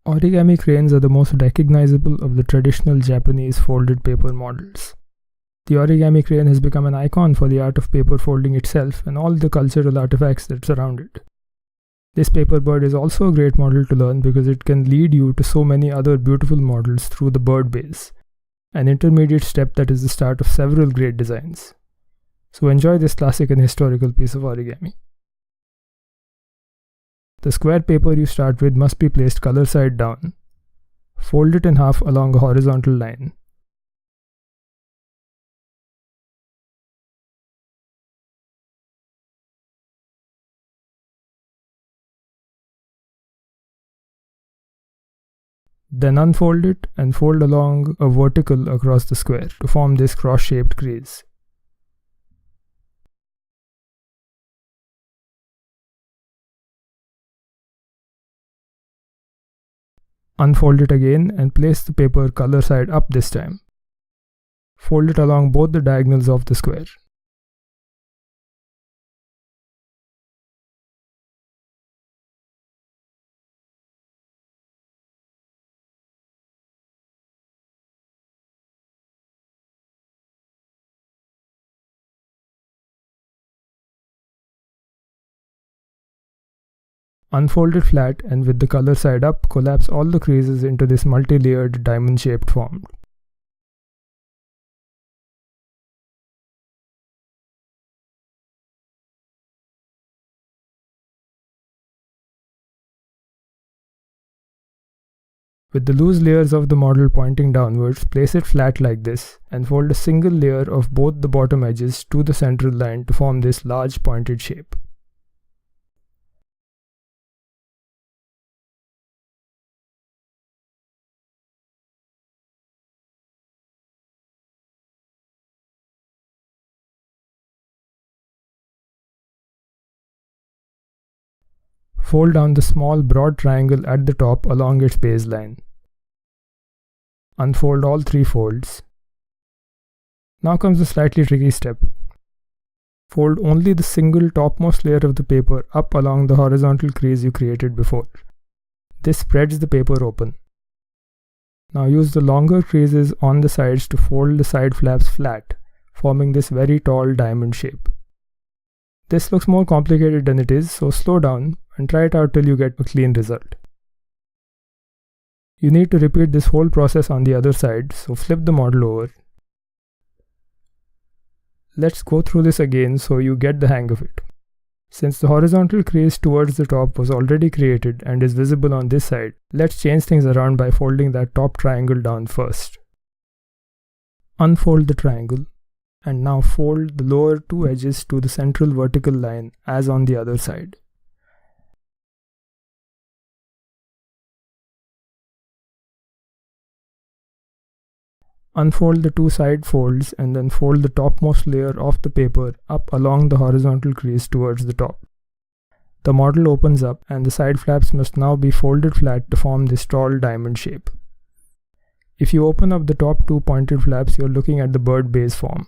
Origami cranes are the most recognizable of the traditional Japanese folded paper models. The origami crane has become an icon for the art of paper folding itself and all the cultural artifacts that surround it. This paper bird is also a great model to learn because it can lead you to so many other beautiful models through the bird base, an intermediate step that is the start of several great designs. So enjoy this classic and historical piece of origami. The square paper you start with must be placed color side down. Fold it in half along a horizontal line. Then unfold it and fold along a vertical across the square to form this cross-shaped crease. Unfold it again and place the paper color side up this time. Fold it along both the diagonals of the square. Unfold it flat and with the color side up, collapse all the creases into this multi-layered diamond-shaped form. With the loose layers of the model pointing downwards, place it flat like this and fold a single layer of both the bottom edges to the central line to form this large pointed shape. Fold down the small broad triangle at the top along its baseline. Unfold all three folds. Now comes the slightly tricky step. Fold only the single topmost layer of the paper up along the horizontal crease you created before. This spreads the paper open. Now use the longer creases on the sides to fold the side flaps flat, forming this very tall diamond shape. This looks more complicated than it is, so slow down and try it out till you get a clean result. You need to repeat this whole process on the other side, so flip the model over. Let's go through this again so you get the hang of it. Since the horizontal crease towards the top was already created and is visible on this side, let's change things around by folding that top triangle down first. Unfold the triangle. And now fold the lower two edges to the central vertical line as on the other side. Unfold the two side folds and then fold the topmost layer of the paper up along the horizontal crease towards the top. The model opens up and the side flaps must now be folded flat to form this tall diamond shape. If you open up the top two pointed flaps, you're looking at the bird base form.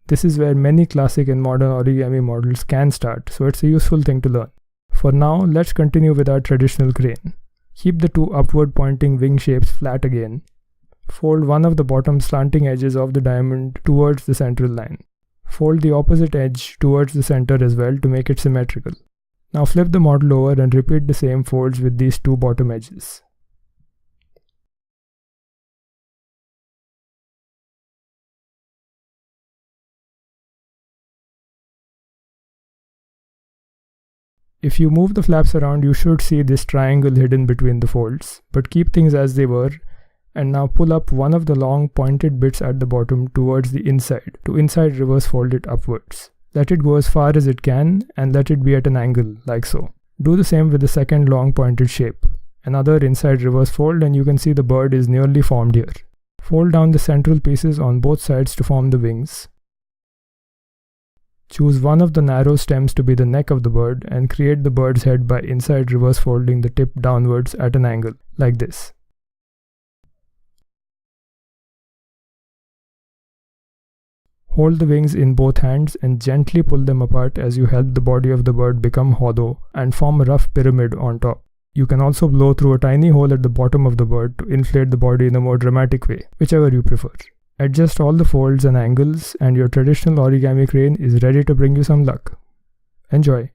This is where many classic and modern origami models can start, so it's a useful thing to learn. For now, let's continue with our traditional crane. Keep the two upward pointing wing shapes flat again. Fold one of the bottom slanting edges of the diamond towards the central line. Fold the opposite edge towards the center as well to make it symmetrical. Now flip the model over and repeat the same folds with these two bottom edges. If you move the flaps around, you should see this triangle hidden between the folds, but keep things as they were, and now pull up one of the long pointed bits at the bottom towards the inside. To inside reverse fold it upwards. Let it go as far as it can and let it be at an angle, like so. Do the same with the second long pointed shape. Another inside reverse fold and you can see the bird is nearly formed here. Fold down the central pieces on both sides to form the wings. Choose one of the narrow stems to be the neck of the bird and create the bird's head by inside reverse folding the tip downwards at an angle, like this. Hold the wings in both hands and gently pull them apart as you help the body of the bird become hollow and form a rough pyramid on top. You can also blow through a tiny hole at the bottom of the bird to inflate the body in a more dramatic way, whichever you prefer. Adjust all the folds and angles and your traditional origami crane is ready to bring you some luck. Enjoy!